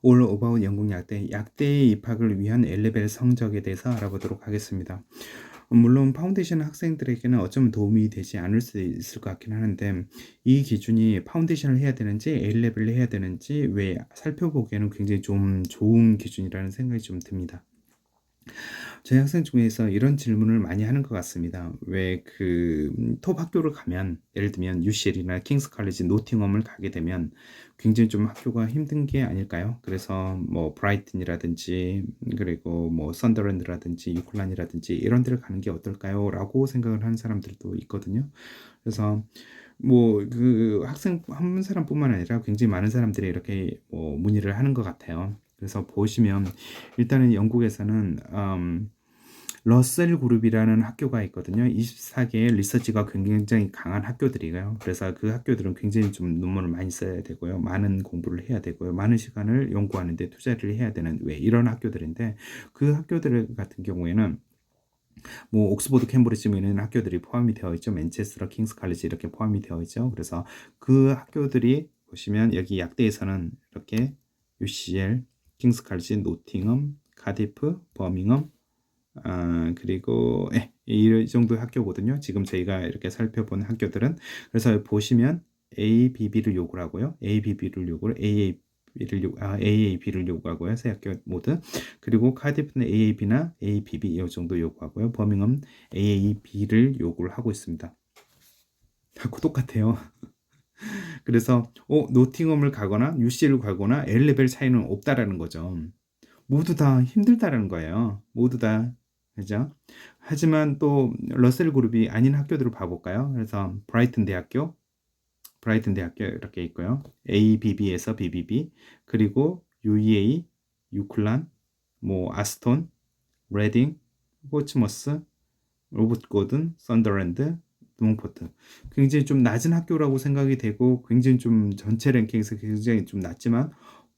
All About 영국 약대 입학을 위한 A레벨 성적에 대해서 알아보도록 하겠습니다. 물론 파운데이션 학생들에게는 어쩌면 도움이 되지 않을 수 있을 것 같긴 하는데, 이 기준이 파운데이션을 해야 되는지 A레벨을 해야 되는지 왜 살펴보기에는 굉장히 좀 좋은 기준이라는 생각이 좀 듭니다. 저희 학생 중에서 이런 질문을 많이 하는 것 같습니다. 왜 톱 학교를 가면, 예를 들면 UCL이나 킹스 칼리지, 노팅엄을 가게 되면 굉장히 좀 학교가 힘든 게 아닐까요? 그래서 뭐 브라이튼이라든지, 그리고 뭐 썬더랜드라든지 유클란이라든지 이런 데를 가는 게 어떨까요? 라고 생각을 하는 사람들도 있거든요. 그래서 뭐 학생 한 사람뿐만 아니라 굉장히 많은 사람들이 이렇게 뭐 문의를 하는 것 같아요. 그래서 보시면 일단은 영국에서는 러셀 그룹이라는 학교가 있거든요. 24개의 리서치가 굉장히 강한 학교들이에요. 그래서 그 학교들은 굉장히 좀 논문을 많이 써야 되고요. 많은 공부를 해야 되고요. 많은 시간을 연구하는 데 투자를 해야 되는 왜 이런 학교들인데, 그 학교들 같은 경우에는 뭐 옥스퍼드, 캠브리지 이런 학교들이 포함이 되어 있죠. 맨체스터, 킹스 칼리지 이렇게 포함이 되어 있죠. 그래서 그 학교들이 보시면 여기 약대에서는 이렇게 UCL, 킹스 칼리지, 노팅엄, 카디프, 버밍엄, 그리고 이 정도의 학교거든요. 지금 저희가 이렇게 살펴본 학교들은. 그래서 보시면 ABB를 요구를 하고요. ABB를 요구를 AAB를 요구하고요. 세 학교 모두. 그리고 카디프는 AAB나 ABB 이 정도 요구하고요. 버밍엄 AAB를 요구를 하고 있습니다. 다 똑같아요. 그래서 노팅엄을 가거나 UCL을 가거나 L레벨 차이는 없다라는 거죠. 모두 다 힘들다라는 거예요. 모두 다. 그죠? 하지만 또 러셀 그룹이 아닌 학교들을 봐볼까요? 그래서 브라이튼 대학교 이렇게 있고요. ABB에서 BBB, 그리고 UEA, 유클란, 뭐 아스톤, 레딩, 포츠머스, 로봇 고든, 썬더랜드, 몽포트. 굉장히 좀 낮은 학교라고 생각이 되고 굉장히 좀 전체 랭킹에서 굉장히 좀 낮지만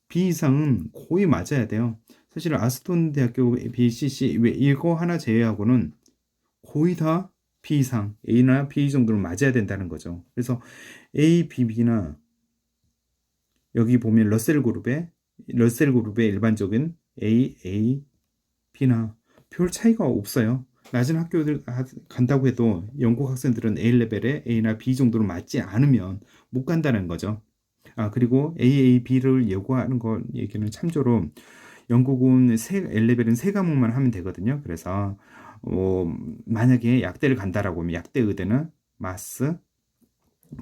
B 이상은 거의 맞아야 돼요. 사실 아스톤 대학교 BCC 왜 이거 하나 제외하고는 거의 다 B 이상, A나 B 정도는 맞아야 된다는 거죠. 그래서 A, B, B나 여기 보면 러셀 그룹의 일반적인 A, B나 별 차이가 없어요. 낮은 학교들 간다고 해도 영국 학생들은 A 레벨에 A나 B 정도로 맞지 않으면 못 간다는 거죠. 그리고 AAB를 요구하는 거 얘기는 참조로 영국은 L레벨은 세 과목만 하면 되거든요. 그래서 만약에 약대를 간다라고 하면 약대 의대는 마스,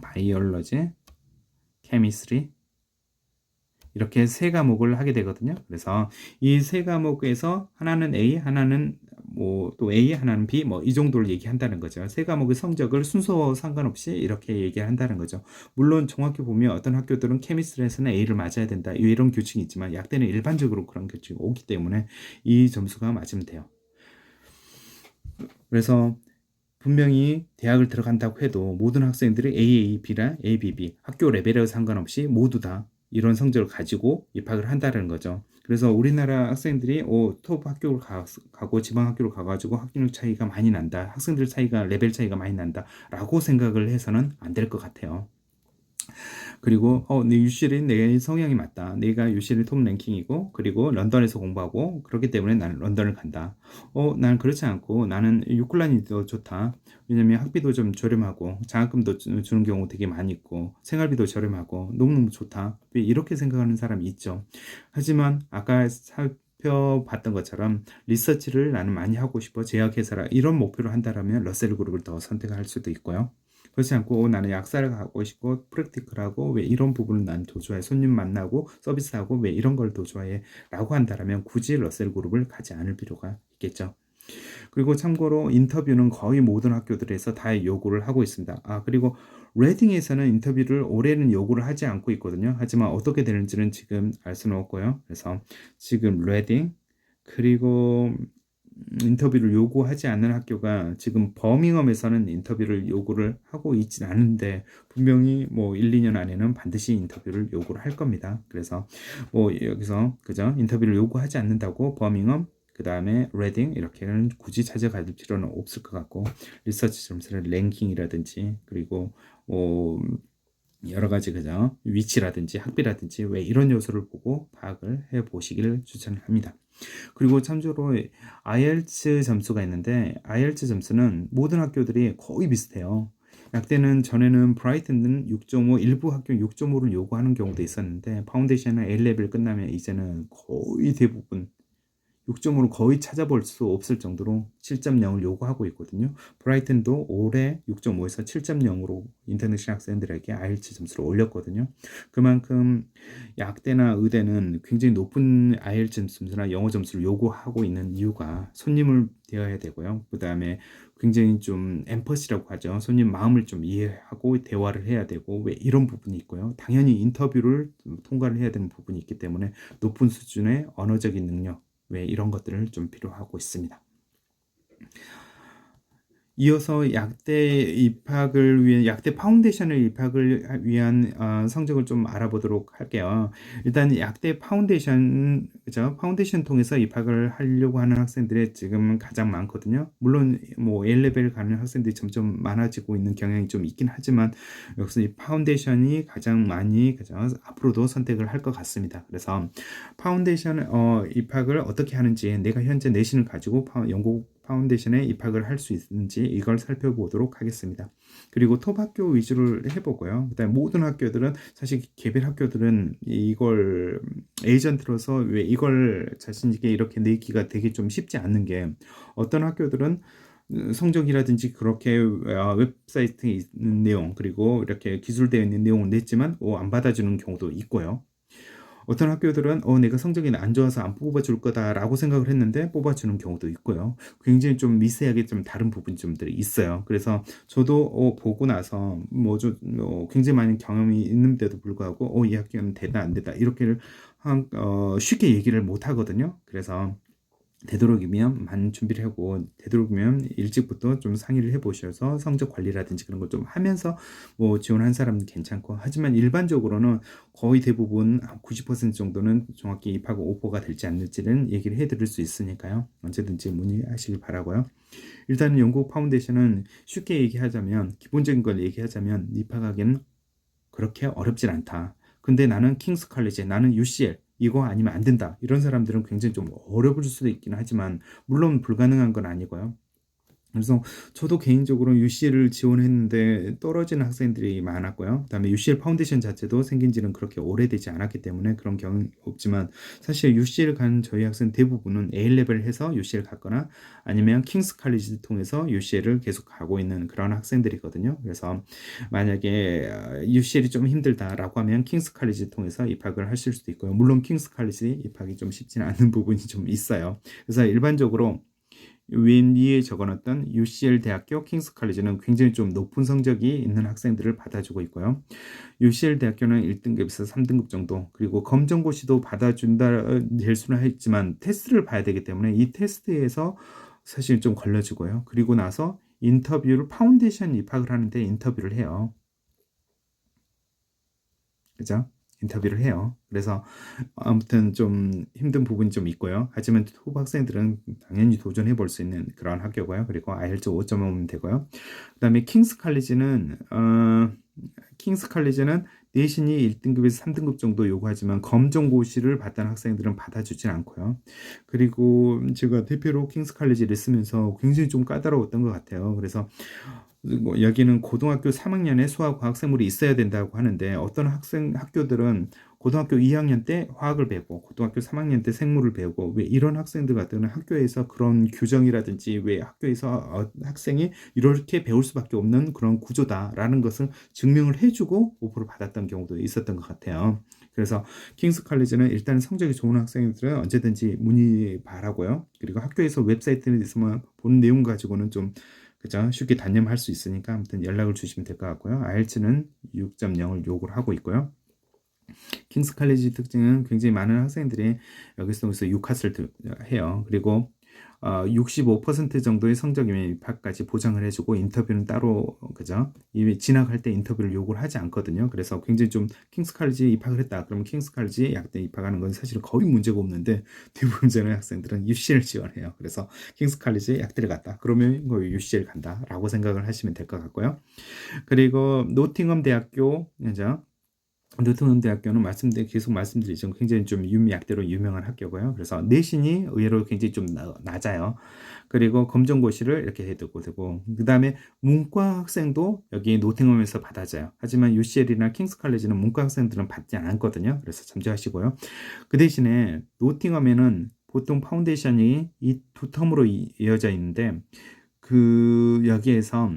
바이올로지, 케미스트리 이렇게 세 과목을 하게 되거든요. 그래서 이 세 과목에서 하나는 A, 하나는 뭐 또 A, 하나는 B, 뭐 이 정도를 얘기한다는 거죠. 세 과목의 성적을 순서 상관없이 이렇게 얘기한다는 거죠. 물론 정확히 보면 어떤 학교들은 케미스트리에서는 A를 맞아야 된다 이런 교칙이 있지만 약대는 일반적으로 그런 교칙이 오기 때문에 이 점수가 맞으면 돼요. 그래서 분명히 대학을 들어간다고 해도 모든 학생들이 AAB나 ABB 학교 레벨에 상관없이 모두 다 이런 성적을 가지고 입학을 한다는 거죠. 그래서 우리나라 학생들이 톱 학교를 가고 지방 학교를 가가지고 학력 차이가 많이 난다, 학생들 차이가 레벨 차이가 많이 난다라고 생각을 해서는 안 될 것 같아요. 그리고 내 UCL이 내 성향이 맞다. 내가 UCL이 톱 랭킹이고 그리고 런던에서 공부하고 그렇기 때문에 나는 런던을 간다. 나는 그렇지 않고 나는 유클란이 더 좋다. 왜냐면 학비도 좀 저렴하고 장학금도 주는 경우 되게 많이 있고 생활비도 저렴하고 너무너무 좋다. 왜 이렇게 생각하는 사람이 있죠. 하지만 아까 살펴봤던 것처럼 리서치를 나는 많이 하고 싶어, 제약회사라 이런 목표를 한다면 러셀 그룹을 더 선택할 수도 있고요. 그렇지 않고 나는 약사를 가고 싶고 프랙티컬하고 왜 이런 부분을 난 더 좋아해, 손님 만나고 서비스하고 왜 이런 걸 더 좋아해 라고 한다면 굳이 러셀 그룹을 가지 않을 필요가 있겠죠. 그리고 참고로 인터뷰는 거의 모든 학교들에서 다 요구를 하고 있습니다. 그리고 레딩에서는 인터뷰를 올해는 요구를 하지 않고 있거든요. 하지만 어떻게 되는지는 지금 알 수는 없고요. 그래서 지금 레딩, 그리고 인터뷰를 요구하지 않는 학교가 지금 버밍엄에서는 인터뷰를 요구를 하고 있진 않은데 분명히 뭐 1, 2년 안에는 반드시 인터뷰를 요구를 할 겁니다. 그래서 뭐 여기서 그죠? 인터뷰를 요구하지 않는다고 버밍엄, 그 다음에 레딩 이렇게는 굳이 찾아갈 필요는 없을 것 같고, 리서치 점수를 랭킹이라든지 그리고 뭐 여러 가지 그죠? 위치라든지 학비라든지 왜 이런 요소를 보고 파악을 해 보시기를 추천합니다. 그리고 참조로 IELTS 점수가 있는데 IELTS 점수는 모든 학교들이 거의 비슷해요. 약대는 전에는 브라이튼은 6.5, 일부 학교 6.5를 요구하는 경우도 있었는데 파운데이션은 A레벨 끝나면 이제는 거의 대부분 6.5로 거의 찾아볼 수 없을 정도로 7.0을 요구하고 있거든요. 브라이튼도 올해 6.5에서 7.0으로 인터내셔널 학생들에게 IELTS 점수를 올렸거든요. 그만큼 약대나 의대는 굉장히 높은 IELTS 점수나 영어 점수를 요구하고 있는 이유가 손님을 대해야 되고요. 그 다음에 굉장히 좀 엠퍼시라고 하죠. 손님 마음을 좀 이해하고 대화를 해야 되고 왜 이런 부분이 있고요. 당연히 인터뷰를 통과를 해야 되는 부분이 있기 때문에 높은 수준의 언어적인 능력 왜 이런 것들을 좀 필요하고 있습니다. 이어서 약대 입학을 위한 약대 파운데이션을 입학을 위한 성적을 좀 알아보도록 할게요. 일단 약대 파운데이션 그죠? 파운데이션 통해서 입학을 하려고 하는 학생들이 지금 가장 많거든요. 물론 뭐 A레벨 가는 학생들이 점점 많아지고 있는 경향이 좀 있긴 하지만 여기서 이 파운데이션이 가장 많이 그죠? 앞으로도 선택을 할 것 같습니다. 그래서 파운데이션 입학을 어떻게 하는지 내가 현재 내신을 가지고 영국 파운데이션에 입학을 할 수 있는지 이걸 살펴보도록 하겠습니다. 그리고 톱 학교 위주를 해보고요. 그다음 모든 학교들은 사실 개별 학교들은 이걸 에이전트로서 왜 이걸 자신 있게 이렇게 내기가 되게 좀 쉽지 않는 게 어떤 학교들은 성적이라든지 그렇게 웹사이트에 있는 내용 그리고 이렇게 기술되어 있는 내용을 냈지만 안 받아주는 경우도 있고요. 어떤 학교들은 내가 성적이 안 좋아서 안 뽑아줄 거다라고 생각을 했는데 뽑아주는 경우도 있고요. 굉장히 좀 미세하게 좀 다른 부분점들이 있어요. 그래서 저도 보고 나서 굉장히 많은 경험이 있는데도 불구하고 이 학교는 되다 안 되다 이렇게 쉽게 얘기를 못 하거든요. 그래서 되도록이면 많은 준비를 하고 되도록이면 일찍부터 좀 상의를 해보셔서 성적 관리라든지 그런 걸 좀 하면서 뭐 지원한 사람은 괜찮고 하지만 일반적으로는 거의 대부분 90% 정도는 정확히 입학 오퍼가 될지 않을지는 얘기를 해드릴 수 있으니까요. 언제든지 문의하시길 바라고요. 일단은 영국 파운데이션은 쉽게 얘기하자면 기본적인 걸 얘기하자면 입학하기는 그렇게 어렵진 않다. 근데 나는 킹스 칼리지, 나는 UCL 이거 아니면 안 된다. 이런 사람들은 굉장히 좀 어려울 수도 있긴 하지만 물론 불가능한 건 아니고요. 그래서 저도 개인적으로 UCL을 지원했는데 떨어지는 학생들이 많았고요. 그다음에 UCL 파운데이션 자체도 생긴 지는 그렇게 오래되지 않았기 때문에 그런 경험이 없지만 사실 UCL 간 저희 학생 대부분은 A레벨 해서 UCL 갔거나 아니면 킹스 칼리지 통해서 UCL을 계속 가고 있는 그런 학생들이거든요. 그래서 만약에 UCL이 좀 힘들다라고 하면 킹스 칼리지 통해서 입학을 하실 수도 있고요. 물론 킹스 칼리지 입학이 좀 쉽지는 않은 부분이 좀 있어요. 그래서 일반적으로 위에 적어놨던 UCL 대학교 킹스 칼리지는 굉장히 좀 높은 성적이 있는 학생들을 받아주고 있고요. UCL 대학교는 1등급에서 3등급 정도 그리고 검정고시도 받아준다 될 수는 있지만 테스트를 봐야 되기 때문에 이 테스트에서 사실 좀 걸려지고요. 그리고 나서 인터뷰를 파운데이션 입학을 하는데 인터뷰를 해요. 그죠? 인터뷰를 해요. 그래서 아무튼 좀 힘든 부분이 좀 있고요. 하지만 후보 학생들은 당연히 도전해 볼 수 있는 그런 학교고요. 그리고 IELTS 5.5면 되고요. 그다음에 킹스 칼리지는 내신이 1등급에서 3등급 정도 요구하지만 검정고시를 봤다는 학생들은 받아주진 않고요. 그리고 제가 대표로 킹스 칼리지를 쓰면서 굉장히 좀 까다로웠던 것 같아요. 그래서 뭐 여기는 고등학교 3학년에 수학 과학 생물이 있어야 된다고 하는데 어떤 학교들은 고등학교 2학년 때 화학을 배우고 고등학교 3학년 때 생물을 배우고 왜 이런 학생들 같은 경우는 학교에서 그런 규정이라든지 왜 학교에서 학생이 이렇게 배울 수밖에 없는 그런 구조다라는 것을 증명을 해주고 오퍼를 받았던 경우도 있었던 것 같아요. 그래서 킹스 칼리지는 일단 성적이 좋은 학생들은 언제든지 문의 바라고요. 그리고 학교에서 웹사이트에서만 본 내용 가지고는 좀 그죠? 쉽게 단념할 수 있으니까 아무튼 연락을 주시면 될 것 같고요. IELTS는 6.0을 요구를 하고 있고요. 킹스 칼리지 특징은 굉장히 많은 학생들이 여기서 유카스를 해요. 그리고 65% 정도의 성적이면 입학까지 보장을 해주고 인터뷰는 따로 그죠? 이미 진학할 때 인터뷰를 요구를 하지 않거든요. 그래서 굉장히 좀 킹스 칼리지 입학을 했다. 그러면 킹스 칼리지 약대 입학하는 건 사실 거의 문제가 없는데 대부분의 학생들은 UCL 지원해요. 그래서 킹스 칼리지 약대를 갔다. 그러면 이거 UCL 간다라고 생각을 하시면 될 것 같고요. 그리고 노팅엄 대학교 그죠? 노팅엄 대학교는 계속 말씀드리죠. 굉장히 좀 약대로 유명한 학교고요. 그래서 내신이 의외로 굉장히 좀 낮아요. 그리고 검정고시를 이렇게 해두고 되고 그다음에 문과 학생도 여기 노팅엄에서 받아져요. 하지만 UCL이나 킹스 칼리지는 문과 학생들은 받지 않거든요. 그래서 참조하시고요. 그 대신에 노팅엄에는 보통 파운데이션이 이 두 텀으로 이어져 있는데 그 여기에서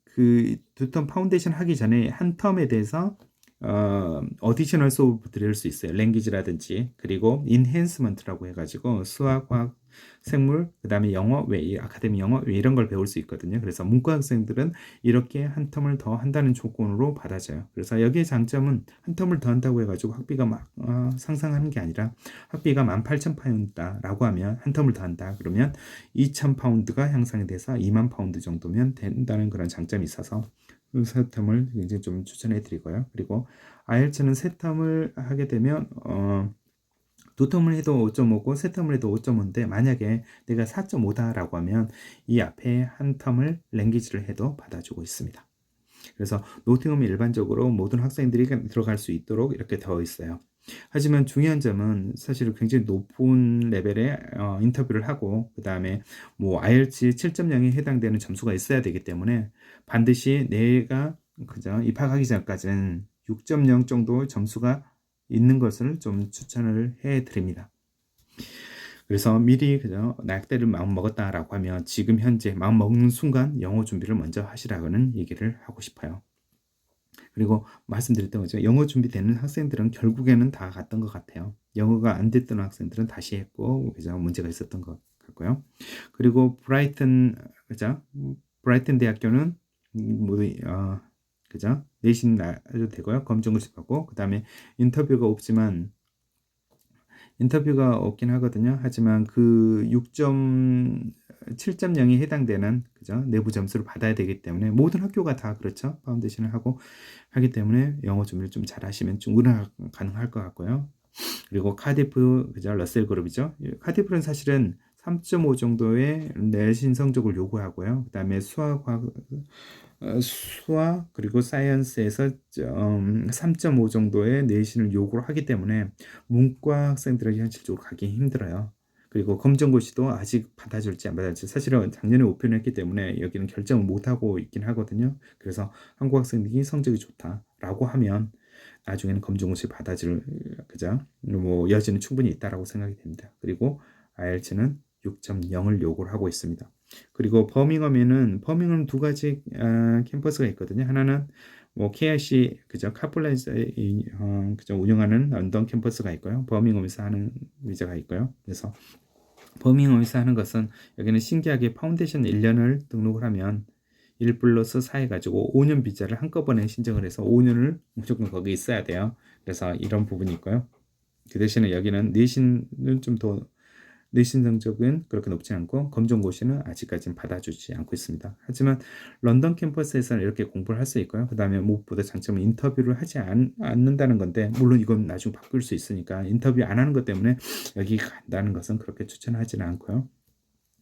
그 두 텀 파운데이션 하기 전에 한 텀에 대해서 어디셔널 수업을 들을 수 있어요. 랭귀지라든지 그리고 인핸스먼트라고 해가지고 수학, 과학, 생물, 그다음에 영어, 외 아카데미 영어 이런 걸 배울 수 있거든요. 그래서 문과 학생들은 이렇게 한 텀을 더 한다는 조건으로 받아져요. 그래서 여기의 장점은 한 텀을 더 한다고 해가지고 학비가 막 상상하는 게 아니라 학비가 18,000파운드다라고 하면 한 텀을 더 한다 그러면 2,000파운드가 향상이 돼서 20,000파운드 정도면 된다는 그런 장점이 있어서 세 텀을 굉장히 좀 추천해 드리고요. 그리고 IELTS는 세 텀을 하게 되면 두 텀을 해도 5.5고 세 텀을 해도 5.5인데 만약에 내가 4.5다라고 하면 이 앞에 한 텀을 랭귀지를 해도 받아주고 있습니다. 그래서 노팅엄이 일반적으로 모든 학생들이 들어갈 수 있도록 이렇게 되어 있어요. 하지만 중요한 점은 사실 굉장히 높은 레벨의 인터뷰를 하고 그 다음에 뭐 IELTS 7.0에 해당되는 점수가 있어야 되기 때문에 반드시 내가 그죠 입학하기 전까지는 6.0 정도 점수가 있는 것을 좀 추천을 해 드립니다. 그래서 미리 그죠 낙대를 마음 먹었다라고 하면 지금 현재 마음 먹는 순간 영어 준비를 먼저 하시라고는 얘기를 하고 싶어요. 그리고 말씀드렸던 거죠. 영어 준비되는 학생들은 결국에는 다 갔던 것 같아요. 영어가 안 됐던 학생들은 다시 했고, 그죠? 문제가 있었던 것 같고요. 그리고 브라이튼, 그죠? 브라이튼 대학교는 모두, 그죠? 내신 나도 되고요. 검정고시 받고, 그 다음에 인터뷰가 없긴 하거든요. 하지만 그 7.0이 해당되는 그죠? 내부 점수를 받아야 되기 때문에 모든 학교가 다 그렇죠. 파운데이션을 하고 하기 때문에 영어 준비를 좀 잘하시면 충분히 가능할 것 같고요. 그리고 카디프 그죠? 러셀 그룹이죠. 카디프는 사실은 3.5 정도의 내신 성적을 요구하고요. 그다음에 수학 그리고 사이언스에서 3.5 정도의 내신을 요구를 하기 때문에 문과 학생들에게 현실적으로 가기 힘들어요. 그리고 검정고시도 아직 받아줄지 안 받아줄지 사실은 작년에 오픈을 했기 때문에 여기는 결정을 못하고 있긴 하거든요. 그래서 한국 학생들이 성적이 좋다라고 하면 나중에는 검정고시 받아줄 그죠? 뭐 여지는 충분히 있다라고 생각이 됩니다. 그리고 IELTS는 6.0을 요구를 하고 있습니다. 그리고 버밍엄 두 가지 캠퍼스가 있거든요. 하나는 뭐 KIC 그죠? 카플랜스 그죠? 운영하는 런던 캠퍼스가 있고요. 버밍엄에서 하는 위자가 있고요. 그래서 버밍엄에서 하는 것은 여기는 신기하게 파운데이션 1년을 등록을 하면 1 플러스 4 해가지고 5년 비자를 한꺼번에 신청을 해서 5년을 무조건 거기 있어야 돼요. 그래서 이런 부분이 있고요. 그 대신에 여기는 내신은 좀 더 내신 성적은 그렇게 높지 않고 검정고시는 아직까지는 받아주지 않고 있습니다. 하지만 런던 캠퍼스에서는 이렇게 공부를 할 수 있고요. 그 다음에 무엇보다 장점은 인터뷰를 하지 않는다는 건데 물론 이건 나중에 바꿀 수 있으니까 인터뷰 안 하는 것 때문에 여기 간다는 것은 그렇게 추천하지는 않고요.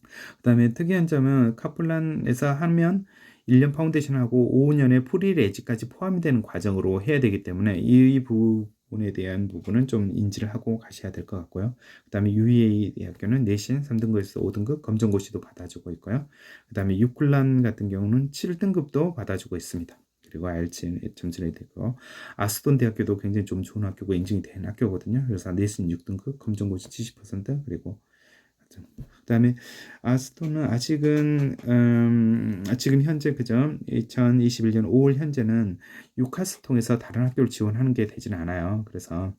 그 다음에 특이한 점은 카플란에서 하면 1년 파운데이션하고 5년의 프리레지까지 포함이 되는 과정으로 해야 되기 때문에 이 부분에 대한 부분은 좀 인지를 하고 가셔야 될 것 같고요. 그 다음에 UEA 대학교는 내신 3등급에서 5등급 검정고시도 받아주고 있고요. 그 다음에 유클란 같은 경우는 7등급도 받아주고 있습니다. 그리고 IELTS 점수를 되고 아스톤 대학교도 굉장히 좀 좋은 학교고 인증이 된 학교거든요. 그래서 내신 6등급, 검정고시 70% 그리고 그다음에 아스톤은 아직은 지금 현재 그죠? 2021년 5월 현재는 유카스 통해서 다른 학교를 지원하는 게 되지는 않아요. 그래서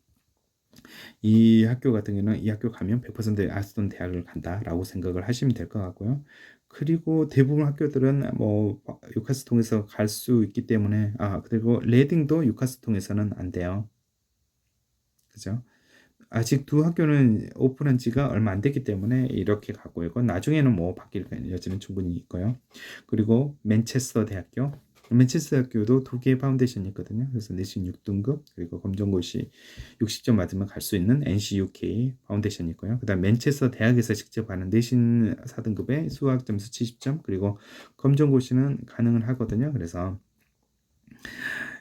이 학교 같은 경우는 이 학교 가면 100% 아스톤 대학을 간다라고 생각을 하시면 될 것 같고요. 그리고 대부분 학교들은 뭐 유카스 통해서 갈 수 있기 때문에 그리고 레딩도 유카스 통해서는 안 돼요. 그죠? 아직 두 학교는 오픈한 지가 얼마 안 됐기 때문에 이렇게 가고 있고 나중에는 뭐 바뀔 여지는 충분히 있고요. 그리고 맨체스터 대학교. 맨체스터 학교도 두 개의 파운데이션이 있거든요. 그래서 내신 6등급 그리고 검정고시 60점 맞으면 갈 수 있는 NCUK 파운데이션이 있고요. 그다음 맨체스터 대학에서 직접 하는 내신 4등급의 수학 점수 70점 그리고 검정고시는 가능은 하거든요. 그래서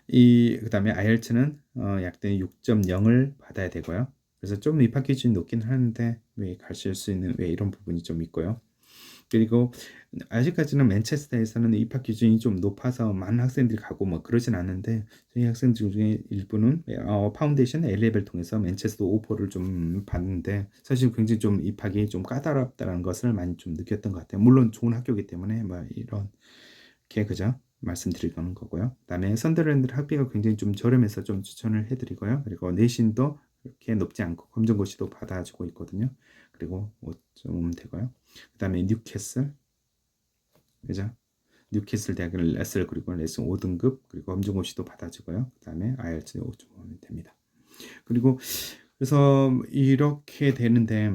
그다음에 IELTS는 약대 6.0을 받아야 되고요. 그래서 좀 입학 기준이 높긴 하는데 왜 가실 수 있는 왜 이런 부분이 좀 있고요. 그리고 아직까지는 맨체스터에서는 입학 기준이 좀 높아서 많은 학생들이 가고 뭐 그러진 않는데 저희 학생들 중에 일부는 파운데이션 A레벨 통해서 맨체스터 오퍼를 좀 받는데 사실 굉장히 좀 입학이 좀 까다롭다는 것을 많이 좀 느꼈던 것 같아요. 물론 좋은 학교이기 때문에 뭐 이렇게 그죠? 말씀드리는 거고요. 그다음에 선더랜드 학비가 굉장히 좀 저렴해서 좀 추천을 해드리고요. 그리고 내신도 그렇게 높지 않고 검정고시도 받아주고 있거든요. 그리고 5점 되고요. 그다음에 뉴캐슬 그죠? 뉴캐슬 대학은 레슬 그리고 레슨 5등급 그리고 검정고시도 받아주고요. 그다음에 IELTS 5점 하면 됩니다. 그리고 그래서 이렇게 되는데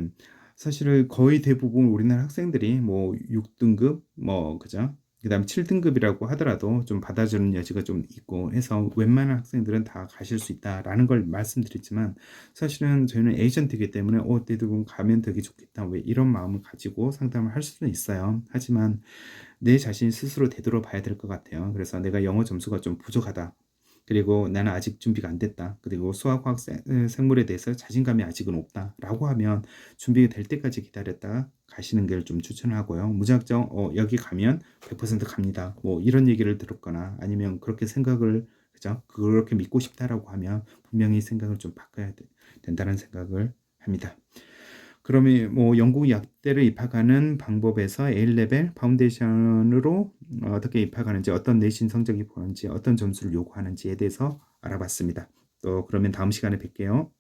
사실은 거의 대부분 우리나라 학생들이 뭐 6등급 뭐 그죠? 그다음 7등급이라고 하더라도 좀 받아주는 여지가 좀 있고 해서 웬만한 학생들은 다 가실 수 있다라는 걸 말씀드리지만 사실은 저희는 에이전트이기 때문에 대부분 가면 되게 좋겠다 왜 이런 마음을 가지고 상담을 할 수는 있어요. 하지만 내 자신 스스로 되돌아봐야 될 것 같아요. 그래서 내가 영어 점수가 좀 부족하다. 그리고 나는 아직 준비가 안 됐다. 그리고 수학, 화학, 생물에 대해서 자신감이 아직은 없다. 라고 하면 준비가 될 때까지 기다렸다가 가시는 걸 좀 추천하고요. 무작정 여기 가면 100% 갑니다. 뭐 이런 얘기를 들었거나 아니면 그렇게 생각을 그죠? 그렇게 믿고 싶다라고 하면 분명히 생각을 좀 바꿔야 된다는 생각을 합니다. 그러면 뭐 영국 약대를 입학하는 방법에서 A레벨 파운데이션으로 어떻게 입학하는지 어떤 내신 성적이 보는지 어떤 점수를 요구하는지에 대해서 알아봤습니다. 또 그러면 다음 시간에 뵐게요.